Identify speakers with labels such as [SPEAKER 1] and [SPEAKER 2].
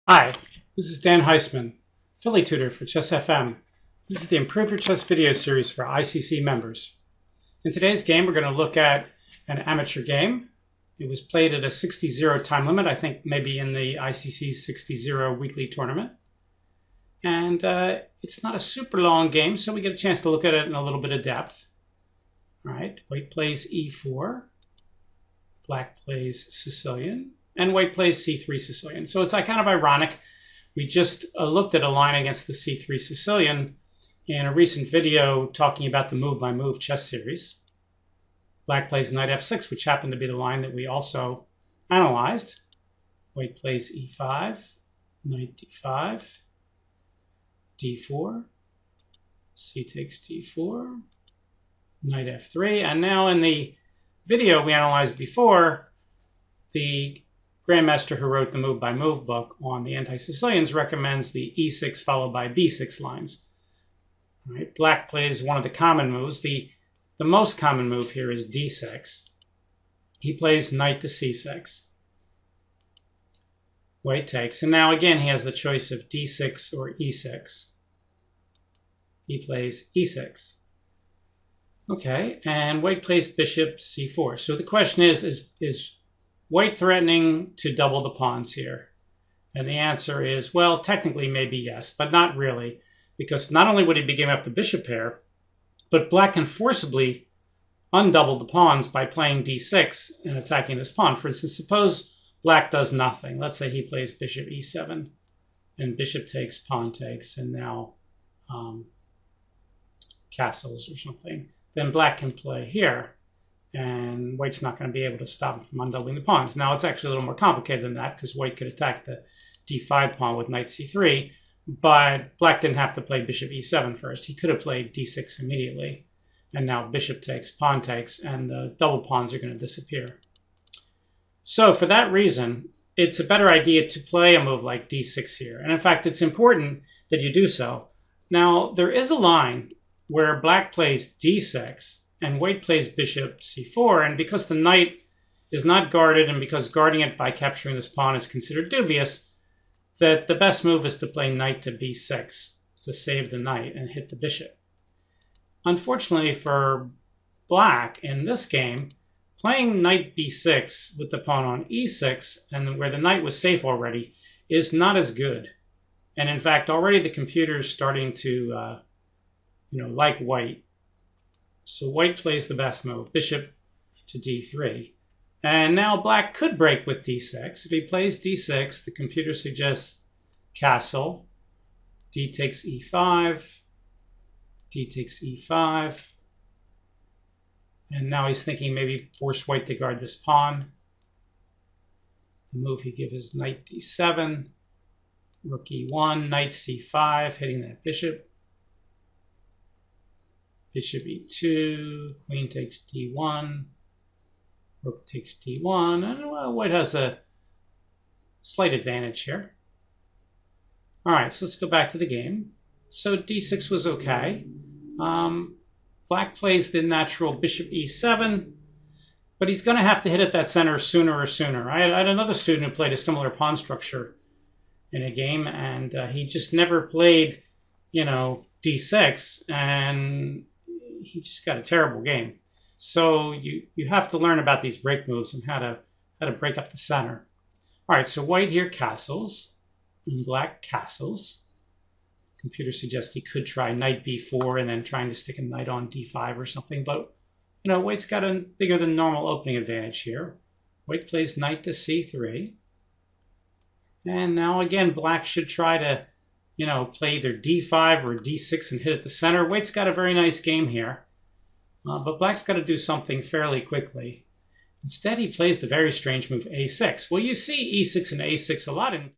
[SPEAKER 1] Hi, this is Dan Heisman, Philly tutor for Chess FM. This is the Improve Your Chess video series for ICC members. In today's game, we're going to look at an amateur game. It was played at a 60-0 time limit, I think maybe in the ICC's 60-0 weekly tournament. And it's not a super long game, so we get a chance to look at it in a little bit of depth. All right, white plays e4, black plays Sicilian, and white plays c3 Sicilian. So it's kind of ironic. We just looked at a line against the c3 Sicilian in a recent video talking about the move-by-move chess series. Black plays knight f6, which happened to be the line that we also analyzed. White plays e5, knight d5, d4, c takes d4, knight f3. And now in the video we analyzed before, the Grandmaster who wrote the move-by-move book on the anti-Sicilians recommends the e6 followed by b6 lines. All right, black plays one of the common moves. The most common move here is d6. He plays knight to c6. White takes, and now again he has the choice of d6 or e6. He plays e6. Okay, and white plays bishop c4. So the question is white threatening to double the pawns here? And the answer is, well, technically maybe yes, but not really, because not only would he be giving up the bishop pair, but black can forcibly undouble the pawns by playing d6 and attacking this pawn. For instance, suppose black does nothing. Let's say he plays bishop e7, and bishop takes, pawn takes, and now castles or something. Then black can play here, and white's not going to be able to stop him from undoubling the pawns. Now, it's actually a little more complicated than that, because white could attack the d5 pawn with knight c3, but black didn't have to play bishop e7 first. He could have played d6 immediately, and now bishop takes, pawn takes, and the double pawns are going to disappear. So for that reason, it's a better idea to play a move like d6 here. And in fact, it's important that you do so. Now, there is a line where black plays d6, and white plays bishop c4, and because the knight is not guarded, and because guarding it by capturing this pawn is considered dubious, that the best move is to play knight to b6 to save the knight and hit the bishop. Unfortunately for black in this game, playing knight b6 with the pawn on e6, and where the knight was safe already, is not as good. And in fact, already the computer is starting to like white. So white plays the best move, bishop to d3. And now black could break with d6. If he plays d6, the computer suggests castle, d takes e5, d takes e5. And now he's thinking maybe force white to guard this pawn. The move he gives is knight d7, rook e1, knight c5, hitting that bishop. Bishop e2, queen takes d1, rook takes d1, and well, white has a slight advantage here. All right, so let's go back to the game. So d6 was okay. Black plays the natural bishop e7, but he's going to have to hit at that center sooner. I had another student who played a similar pawn structure in a game, and he just never played, d6, and he just got a terrible game. So you have to learn about these break moves and how to break up the center. All right, so white here castles, and black castles. Computer suggests he could try knight b4 and then trying to stick a knight on d5 or something, but white's got a bigger than normal opening advantage here. White plays knight to c3. And now again, black should try to play either d5 or d6 and hit at the center. White's got a very nice game here, but black's got to do something fairly quickly. Instead, he plays the very strange move a6. Well, you see e6 and a6 a lot in